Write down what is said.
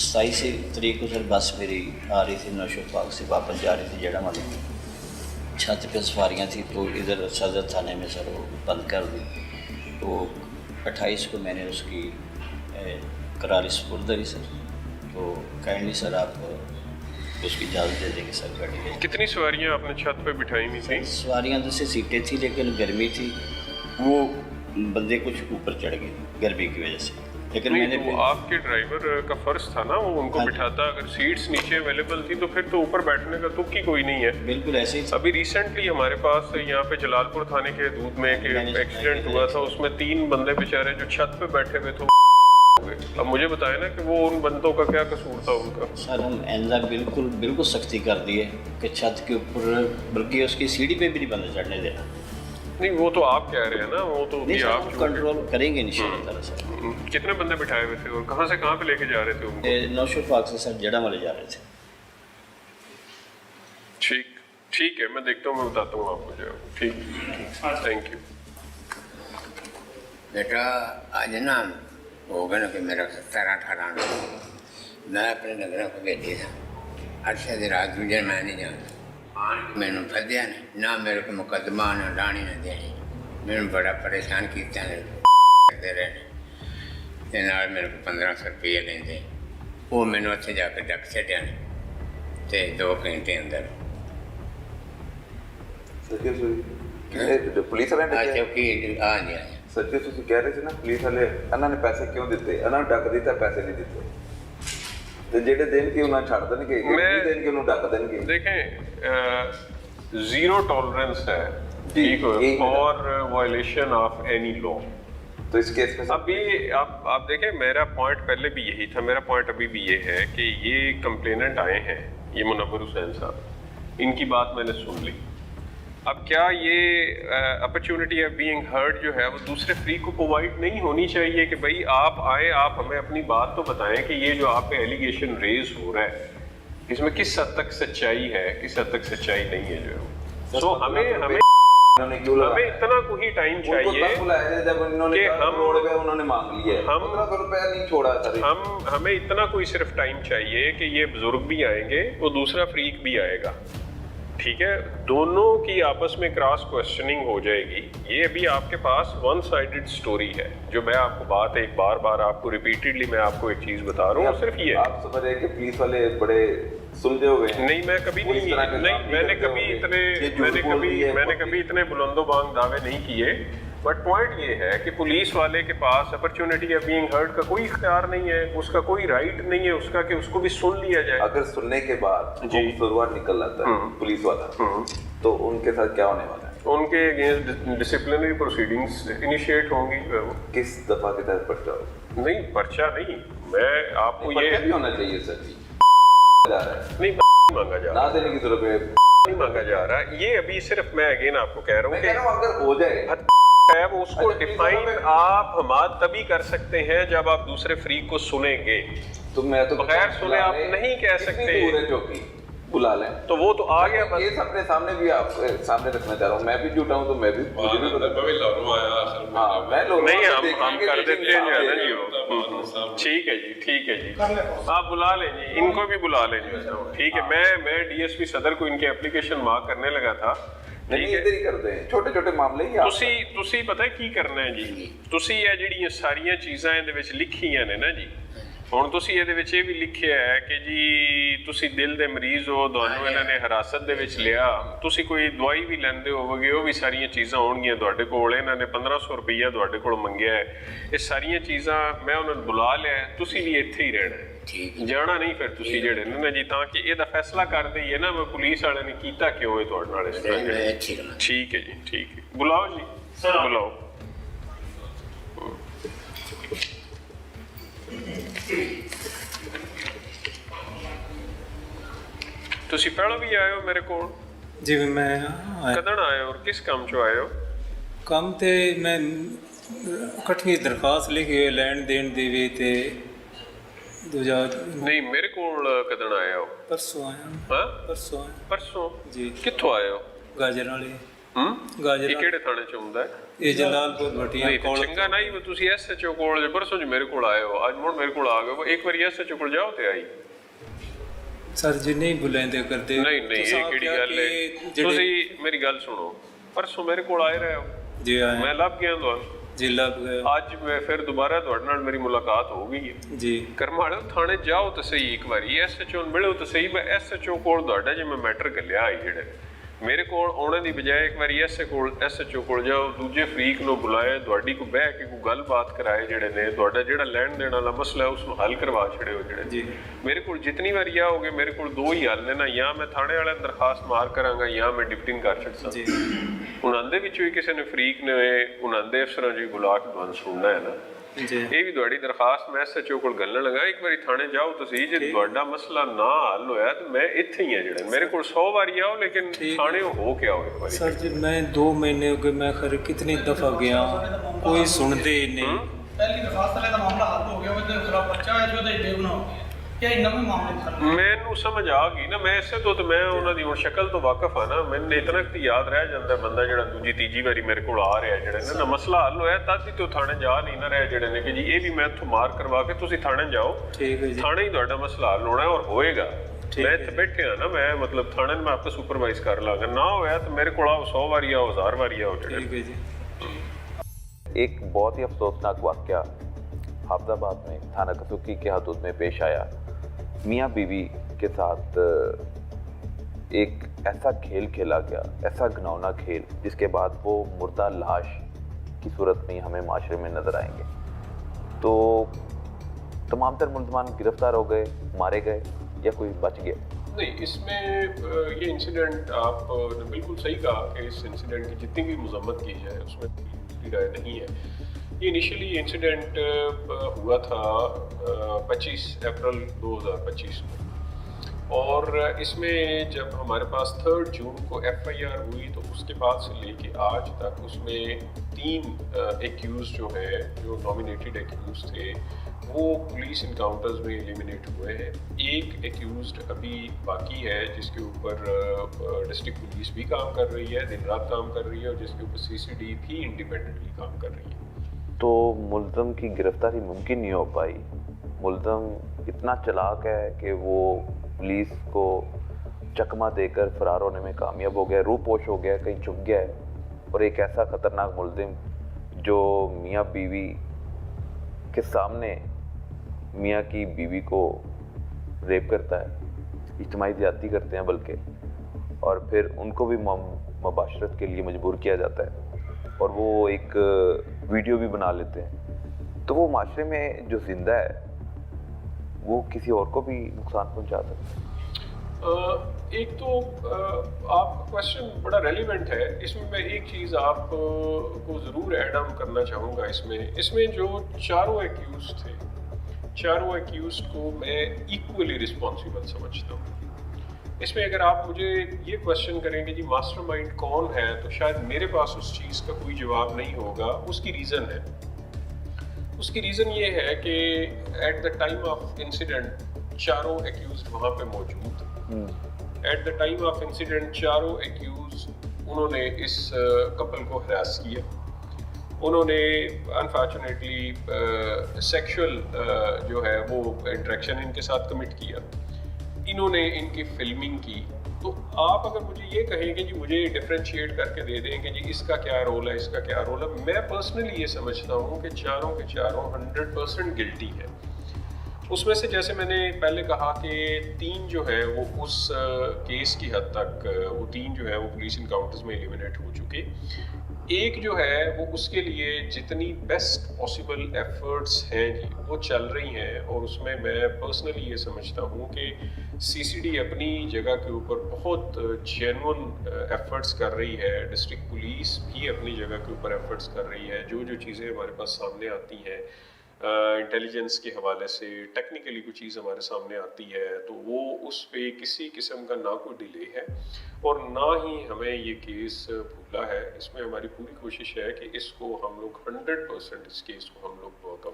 27 तरीक को सर बस मेरी आ रही थी नौशो पार्क से वापस जा रही थी जेड़ा वाली छत पे सवारियाँ थी तो इधर सदर थाने में सर वो बंद कर दी। तो 28 को मैंने उसकी करारी सपुर्दगी सर। तो काइंडली सर आप उसकी इजाज़त दे देंगे सर गाड़ी। कितनी सवारियाँ आपने छत पे बिठाई हुई थी? सवारियाँ जैसे सीटें थी लेकिन गर्मी थी, वो बंदे कुछ ऊपर चढ़ गए गर्मी की वजह से। लेकिन नहीं, मैंने तो आपके ड्राइवर का फर्ज था ना वो उनको बिठाता। अगर सीट्स नीचे अवेलेबल थी तो फिर तो ऊपर बैठने का तुक ही कोई नहीं है। बिल्कुल ऐसे ही। अभी रिसेंटली हमारे पास यहाँ पे जलालपुर थाने के दूध में एक एक्सीडेंट हुआ था, उसमें 3 बंदे बेचारे जो छत पे बैठे हुए थे। अब मुझे बताया ना कि वो उन बंदों का क्या कसूर था उनका। सर हम एंजा बिल्कुल सख्ती कर दी है कि छत के ऊपर, बल्कि उसकी सीढ़ी पे भी नहीं बंदे चढ़ने देना। नहीं, वो तो आप कह रहे हैं ना, वो तो नहीं आप कंट्रोल करेंगे इंशाअल्लाह सर। कितने बंदे बिठाए हुए थे और कहाँ से कहाँ पे लेके जा रहे थे उनको? नौशो पार्क से सर जेड़ा वाले जा रहे थे। ठीक है, मैं देखता हूँ, मैं बताता हूँ आपको जो। ठीक, थैंक यू बेटा। आज ना हो गया ना कि मेरा 17-18 मैं अपने नगरों को भेजी था। अच्छा जी रात गुजर मैं नहीं जानता मैनू फद्या ना मेरे को मुकदमा ना डाणी ना देनी। मैनू बड़ा परेशान किया करते रहे नाल मेरे को 1500 रुपये लेंदे। वो मैनू उत्थे जाके डक छड्या ते 2 घंटे अंदर ਪੁਲਿਸ ਵਾਲੇ ਨੇ चौकी हाँ जी ਸੱਚੇ ਤੁਸੀਂ ਕਹਿ ਰਹੇ ਸੀ ਨਾ ਪੁਲਿਸ ਵਾਲੇ ਇਹਨਾਂ ਨੇ ਪੈਸੇ ਕਿਉਂ ਦਿੱਤੇ? ਇਹਨਾਂ ਨੂੰ ਡੱਕ ਦਿੱਤਾ, ਪੈਸੇ ਨਹੀਂ ਦਿੱਤੇ ਤੇ ਜਿਹੜੇ ਦੇਣਗੇ ਉਹਨਾਂ ਛੱਡ ਦੇਣਗੇ, ਨਹੀਂ ਦੇਣਗੇ ਉਹਨੂੰ ਡੱਕ ਦੇਣਗੇ। देखें जीरो टॉलरेंस है ठीक है और वायलेशन ऑफ एनी लॉ। तो इस केस में अब ये आप देखें, मेरा पॉइंट पहले भी यही था, मेरा पॉइंट अभी भी ये है कि ये कंप्लेनेंट आए हैं, ये मुनव्वर हुसैन साहब, इनकी बात मैंने सुन ली। अब क्या ये अपॉर्चुनिटी ऑफ बीइंग हर्ड जो है वो दूसरे फ्री को प्रोवाइड नहीं होनी चाहिए कि भाई आप आए, आप हमें अपनी बात तो बताएं कि ये जो आप पे एलिगेशन रेज हो रहा है इसमें किस हद तक सच्चाई है, किस हद तक सच्चाई नहीं है जो है। सो हमें इतना कोई टाइम चाहिए कि उन्होंने मांग लिया, हम 1500 रुपया नहीं छोड़ा सर। हमें इतना कोई सिर्फ टाइम चाहिए कि ये बुजुर्ग भी आएंगे, वो दूसरा फ्रीक भी आएगा, ठीक है, दोनों की आपस में क्रॉस क्वेश्चनिंग हो जाएगी। ये अभी आपके पास वन साइडेड स्टोरी है जो मैं आपको बात एक बार आपको रिपीटेडली मैं आपको एक चीज बता रहा हूँ, सिर्फ ये आप समझ रहे हैं कि पुलिस वाले बड़े सुलझे हुए हैं। नहीं, मैं कभी नहीं, मैंने कभी इतने बुलंदोबांग दावे नहीं किए, बट पॉइंट ये है कि पुलिस वाले के पास अपॉर्चुनिटी ऑफ बीइंग हर्ड का कोई इख्तियार नहीं है, उसका कोई राइट नहीं है उसका कि उसको भी सुन लिया जाए। अगर सुनने के बाद कसूरवार निकल आता है पुलिस वाला तो उनके साथ क्या होने वाला है? उनके अगेंस्ट डिसिप्लिनरी प्रोसीडिंग्स इनिशिएट होंगी। किस दफा के तहत पर्चा होगा? नहीं, पर्चा नहीं, मैं आपको ये भी होना चाहिए सर जी। नहीं मांगा जा रहा, ना देने की जरूरत नहीं मांगा जा रहा, ये अभी सिर्फ मैं अगेन आपको कह रहा हूँ कि अगर हो जाए है वो उसको डिफाइन आप हमारा तभी कर सकते हैं जब आप दूसरे फ्रीक को सुनेंगे। तो मैं तो बगैर सुने आप नहीं कह सकते। चौकी बुला लें तो वो तो आ गया केस अपने सामने भी आप सामने रखना चाह रहा हूँ। मैं भी झूठा हूँ तो मैं भी मुझे भी हम कर देते हैं जो है ना जी वो। ठीक है जी, ठीक है जी, आप बुला लें जी, इनको भी बुला लें जी। ठीक है, मैं डीएसपी सदर को इनके एप्लीकेशन मार्क करने लगा था। छोटे छोटे मामले ਤੁਸੀਂ ਪਤਾ ਕੀ ਕਰਨਾ ਹੈ ਜੀ, ਤੁਸੀਂ ਇਹ ਜਿਹੜੀਆਂ ਸਾਰੀਆਂ ਚੀਜ਼ਾਂ ਇਹਦੇ ਵਿੱਚ ਲਿਖੀਆਂ ਨੇ ਨਾ ਜੀ, ਹੁਣ ਤੁਸੀਂ ਇਹਦੇ ਵਿੱਚ ਇਹ ਵੀ ਲਿਖਿਆ ਹੈ ਕਿ ਜੀ ਤੁਸੀਂ ਦਿਲ ਦੇ ਮਰੀਜ਼ ਹੋ, ਤੁਹਾਨੂੰ ਇਹਨਾਂ ਨੇ ਹਿਰਾਸਤ ਦੇ ਵਿੱਚ ਲਿਆ, ਤੁਸੀਂ ਕੋਈ ਦਵਾਈ ਵੀ ਲੈਂਦੇ ਹੋਵੋਗੇ, ਉਹ ਵੀ ਸਾਰੀਆਂ ਚੀਜ਼ਾਂ ਹੋਣਗੀਆਂ ਤੁਹਾਡੇ ਕੋਲ। ਇਹਨਾਂ ਨੇ 1500 ਰੁਪਈਆ ਤੁਹਾਡੇ ਕੋਲ ਮੰਗਿਆ ਹੈ, ਇਹ ਸਾਰੀਆਂ ਚੀਜ਼ਾਂ ਮੈਂ ਉਹਨਾਂ ਨੂੰ ਬੁਲਾ ਲਿਆ, ਤੁਸੀਂ ਵੀ ਇੱਥੇ ਹੀ ਰਹਿਣਾ, ਜਾਣਾ ਨਹੀਂ ਫਿਰ ਤੁਸੀਂ ਜਿਹੜੇ ਨੇ ਨਾ ਜੀ, ਤਾਂ ਕਿ ਇਹਦਾ ਫੈਸਲਾ ਕਰ ਦਈਏ ਨਾ ਮੈਂ ਪੁਲਿਸ ਵਾਲਿਆਂ ਨੇ ਕੀਤਾ ਕਿਉਂ ਹੈ ਤੁਹਾਡੇ ਨਾਲ ਇਸ ਤਰ੍ਹਾਂ। ਠੀਕ ਹੈ ਜੀ, ਠੀਕ ਹੈ, ਬੁਲਾਓ ਜੀ, ਬੁਲਾਓ। ਤੁਸੀਂ ਪਹਿਲਾਂ ਵੀ ਆਏ ਹੋ ਮੇਰੇ ਕੋਲ? ਜੀ ਮੈਂ ਕਦੋਂ ਆਏ ਹੋ ਔਰ ਕਿਸ ਕੰਮ 'ਚੋਂ ਆਏ ਹੋ? ਕੰਮ ਤੇ ਮੈਂ ਇਕੱਠੀ ਦਰਖਾਸਤ ਲਿਖੀ ਲੈਣ ਦੇਣ ਦੀ ਵੀ ਤੇ ਦੂਜਾ ਨਹੀਂ, ਮੇਰੇ ਕੋਲ ਕਦੋਂ ਆਏ ਹੋ? ਪਰਸੋਂ ਆਇਆ। ਹਾਂ, ਪਰਸੋਂ ਪਰਸੋਂ ਜੀ। ਕਿੱਥੋਂ ਆਏ ਹੋ? ਗਾਜਰ ਵਾਲੇ। ਇਹ ਗਾਜਰ ਕਿਹੜੇ ਥਾਣੇ ਚ ਹੁੰਦਾ ਹੈ? ਇਹ ਜਲਾਲਪੁਰ ਭਟੀਆਂ ਨਹੀਂ ਤੇ ਕੋਲ ਚੰਗਾ ਨਹੀਂ ਤੁਸੀਂ ਐਸਐਚਓ ਕੋਲ ਪਰਸੋਂ ਚ ਮੇਰੇ ਕੋਲ ਆਏ ਹੋ, ਅੱਜ ਮੁੜ ਮੇਰੇ ਕੋਲ ਆ ਗਏ ਹੋ, ਇੱਕ ਵਾਰੀ ਐਸਐਚਓ ਕੋਲ ਜਾਓ ਤੇ ਆਈ। ਸਰ ਜੀ ਨਹੀਂ ਬੁਲਾਉਂਦੇ ਕਰਦੇ। ਨਹੀਂ ਇਹ ਕਿਹੜੀ ਗੱਲ ਹੈ? ਤੁਸੀਂ ਮੇਰੀ ਗੱਲ ਸੁਣੋ, ਪਰਸੋਂ ਮੇਰੇ ਕੋਲ ਆਏ ਰਹੇ ਹੋ, ਜੀ ਆਏ ਮੈਂ ਲੱਭ ਗਿਆ ਤੁਹਾਨੂੰ, ਜੀ ਲੱਭ ਗਏ ਅੱਜ ਮੈਂ ਫਿਰ ਦੁਬਾਰਾ ਤੁਹਾਡੇ ਨਾਲ ਮੇਰੀ ਮੁਲਾਕਾਤ ਹੋ ਗਈ ਹੈ। ਜੀ। ਕਰਮ ਵਾਲਿਓ ਥਾਣੇ ਜਾਓ ਤਾਂ ਸਹੀ, ਇੱਕ ਵਾਰੀ ਐਸਐਚਓ ਨੂੰ ਮਿਲੋ ਤਾਂ ਸਹੀ। ਮੈਂ ਐਸਐਚਓ ਕੋਲ ਤੁਹਾਡਾ ਜਿਵੇਂ ਮੈਟਰ ਗੱਲਿਆ ਆਈ ਜਿਹੜੇ ਮੇਰੇ ਕੋਲ ਆਉਣੇ ਦੀ ਬਜਾਏ ਇੱਕ ਵਾਰੀ ਐਸਐਚਓ ਕੋਲ ਜਾਓ, ਦੂਜੇ ਫਰੀਕ ਨੂੰ ਬੁਲਾਏ, ਤੁਹਾਡੀ ਕੋਈ ਬਹਿ ਕੇ ਕੋਈ ਗੱਲਬਾਤ ਕਰਾਏ, ਜਿਹੜੇ ਨੇ ਤੁਹਾਡਾ ਜਿਹੜਾ ਲੈਣ ਦੇਣ ਵਾਲਾ ਮਸਲਾ ਉਸ ਨੂੰ ਹੱਲ ਕਰਵਾ ਛੜਿਓ। ਜਿਹੜੇ ਜੀ ਮੇਰੇ ਕੋਲ ਜਿਤਨੀ ਵਾਰੀ ਆਓਗੇ ਮੇਰੇ ਕੋਲ ਦੋ ਹੀ ਹੱਲ ਨੇ ਨਾ, ਜਾਂ ਮੈਂ ਥਾਣੇ ਵਾਲਿਆਂ ਨੂੰ ਦਰਖਾਸਤ ਮਾਰ ਕਰਾਂਗਾ ਜਾਂ ਮੈਂ ਡਿਪਟਿੰਗ ਕਰ ਸਕਦਾ। ਜੀ ਉਹਨਾਂ ਦੇ ਵਿੱਚੋਂ ਹੀ ਕਿਸੇ ਨੇ ਫਰੀਕ ਨੇ ਉਹਨਾਂ ਦੇ ਅਫਸਰਾਂ ਜੀ ਬੁਲਾ ਕੇ ਤੁਹਾਨੂੰ ਸੁਣਨਾ ਹੈ ਨਾ। ਜੀ ਇਹ ਵੀ ਤੁਹਾਡੀ ਦਰਖਾਸਤ ਮੈਂ ਐਸਐਚਓ ਕੋਲ ਗੱਲਣ ਲੱਗਾ, ਇੱਕ ਵਾਰੀ ਥਾਣੇ ਜਾਓ ਤੁਸੀਂ, ਜੇ ਤੁਹਾਡਾ ਮਸਲਾ ਨਾ ਹੱਲ ਹੋਇਆ ਤਾਂ ਮੈਂ ਇੱਥੇ ਹੀ ਆ। ਜਿਹੜੇ ਮੇਰੇ ਕੋਲ 100 ਵਾਰੀ ਆਓ ਲੇਕਿਨ ਥਾਣੇ ਹੋ ਕੇ ਆਓ ਇੱਕ ਵਾਰੀ। ਸਰ ਜੀ ਮੈਂ 2 ਮਹੀਨੇ ਹੋ ਗਏ, ਮੈਂ ਖਰੇ ਕਿਤਨੀ ਦਫਾ ਗਿਆ, ਕੋਈ ਸੁਣਦੇ ਹੀ ਨਹੀਂ। ਪਹਿਲੀ ਦਰਖਾਸਤ ਵਾਲੇ ਦਾ ਮਾਮਲਾ ਹੱਲ ਹੋ ਗਿਆ, ਉਹਦੇ ਖਿਲਾਫ ਪਰਚਾ ਹੈ, ਉਹਦੇ ਬੇਗੁਨਾ ਹੋ ਗਿਆ। ਇਹ ਨਵੇਂ ਮਾਮਲੇ ਮੈਨੂੰ ਸਮਝ ਆ ਗਈ ਨਾ, ਮੈਂ ਇਸੇ ਤੋਂ ਤੇ ਮੈਂ ਉਹਨਾਂ ਦੀ ਹੁਣ ਸ਼ਕਲ ਤੋਂ ਵਾਕਿਫ ਆ ਨਾ, ਮੈਨੂੰ ਇਤਨਾ ਕੁ ਯਾਦ ਰਹਿ ਜਾਂਦਾ ਬੰਦਾ ਜਿਹੜਾ ਦੂਜੀ ਤੀਜੀ ਵਾਰੀ ਮੇਰੇ ਕੋਲ ਆ ਰਿਹਾ, ਜਿਹੜੇ ਨਾ ਮਸਲਾ ਹੱਲ ਹੋਇਆ ਤਦ ਹੀ ਤੋਂ ਥਾਣੇ ਜਾ ਨਹੀਂ ਨਾ ਰਿਹਾ, ਜਿਹੜੇ ਨੇ ਕਿ ਜੀ ਇਹ ਵੀ ਮੈਂ ਇੱਥੋਂ ਮਾਰ ਕਰਵਾ ਕੇ ਤੁਸੀਂ ਥਾਣੇ ਜਾਓ, ਠੀਕ ਹੈ ਜੀ। ਥਾਣੇ ਹੀ ਤੁਹਾਡਾ ਮਸਲਾ ਹੱਲ ਹੋਣਾ ਔਰ ਹੋਏਗਾ। ਮੈਂ ਇੱਥੇ ਬੈਠਿਆ ਨਾ, ਮੈਂ ਮਤਲਬ ਥਾਣੇ ਨੂੰ ਮੈਂ ਆਪੇ ਸੁਪਰਵਾਈਜ਼ ਕਰ ਲਾਂਗਾ, ਨਾ ਹੋਇਆ ਤਾਂ ਮੇਰੇ ਕੋਲ ਆਓ 100 ਵਾਰੀ ਆਓ 1000 ਵਾਰੀ ਆਓ। ਜਿਹੜੇ ठीक है जी। एक बहुत ही अफसोसनाक वाक़या हाफजाबाद में थाना कसुकी के हदूद में पेश आया। मियाँ बीवी के साथ एक ऐसा खेल खेला गया, ऐसा घिनौना खेल, जिसके बाद वो मुर्दा लाश की सूरत में हमें माशरे में नज़र आएंगे। तो तमाम तर मुलजमान गिरफ्तार हो गए, मारे गए या कोई बच गया? नहीं, इसमें ये इंसिडेंट आपने बिल्कुल सही कहा कि इस इंसिडेंट की जितनी भी मजम्मत की जाए उसमें दूसरी राय नहीं है। ये इनिशियली इंसिडेंट हुआ था 25 अप्रैल 2025 में, और इसमें जब हमारे पास 3 जून को FIR हुई तो उसके बाद से लेके आज तक उसमें 3 एक्यूज जो है, जो नॉमिनेटेड एक्यूज थे, वो पुलिस इनकाउंटर्स में एलिमिनेट हुए हैं। एक एक्यूज्ड अभी बाकी है जिसके ऊपर डिस्ट्रिक्ट पुलिस भी काम कर रही है, दिन रात काम कर रही है, और जिसके ऊपर CCD भी इंडिपेंडेंटली काम कर रही है। तो मुल्ज़म की गिरफ्तारी मुमकिन नहीं हो पाई। मुल्ज़म इतना चालाक है कि वो पुलिस को चकमा देकर फरार होने में कामयाब हो गया, रूपोश हो गया, कहीं छुप गया है। और एक ऐसा ख़तरनाक मुल्ज़िम जो मियाँ बीवी के सामने मियाँ की बीवी को रेप करता है, इज्तिमाई ज़्यादती करते हैं बल्कि, और फिर उनको भी मुबाशरत के लिए मजबूर किया जाता है, और वो एक वीडियो भी बना लेते हैं। तो वो माशरे में जो जिंदा है वो किसी और को भी नुकसान पहुंचा सकता है। एक तो आपका क्वेश्चन बड़ा रेलिवेंट है, इसमें मैं एक चीज़ आपको ज़रूर ऐड ऑन करना चाहूँगा। इसमें जो चारों एक्यूज थे, चारों एक्यूज को मैं इक्वली रिस्पॉन्सिबल समझता हूँ। इसमें अगर आप मुझे ये क्वेश्चन करेंगे जी मास्टरमाइंड कौन है, तो शायद मेरे पास उस चीज़ का कोई जवाब नहीं होगा। उसकी रीज़न है, उसकी रीज़न ये है कि at the time of incident चारों एक्यूज वहाँ पे मौजूद, at the time of incident चारों एक्यूज उन्होंने इस कपल को हरास किया, उन्होंने अनफॉर्चुनेटली सेक्सुअल जो है वो इंटरेक्शन इनके साथ कमिट किया, इन्होंने इनकी फिल्मिंग की। तो आप अगर मुझे ये कहें कि जी मुझे डिफरेंशिएट करके दे दें कि जी इसका क्या रोल है, इसका क्या रोल है, मैं पर्सनली ये समझता हूँ कि चारों के चारों 100% गिल्टी है। उसमें से जैसे मैंने पहले कहा कि 3 जो है वो उस केस की हद तक वो 3 जो है वो पुलिस इनकाउंटर्स में एलिमिनेट हो चुके। एक जो है वो उसके लिए जितनी बेस्ट पॉसिबल एफर्ट्स हैं जी वो चल रही हैं, और उसमें मैं पर्सनली ये समझता हूँ कि CCD अपनी जगह के ऊपर बहुत जेन्युइन एफर्ट्स कर रही है, डिस्ट्रिक्ट पुलिस भी अपनी जगह के ऊपर एफर्ट्स कर रही है। जो जो चीज़ें हमारे पास सामने आती हैं इंटेलिजेंस के हवाले से, टेक्निकली कोई चीज़ हमारे सामने आती है, तो वो उस पे किसी किस्म का ना कोई डिले है और ना ही हमें ये केस भूला है। इसमें हमारी पूरी कोशिश है कि इसको हम लोग 100% इस केस को हम लोग वर्कआउट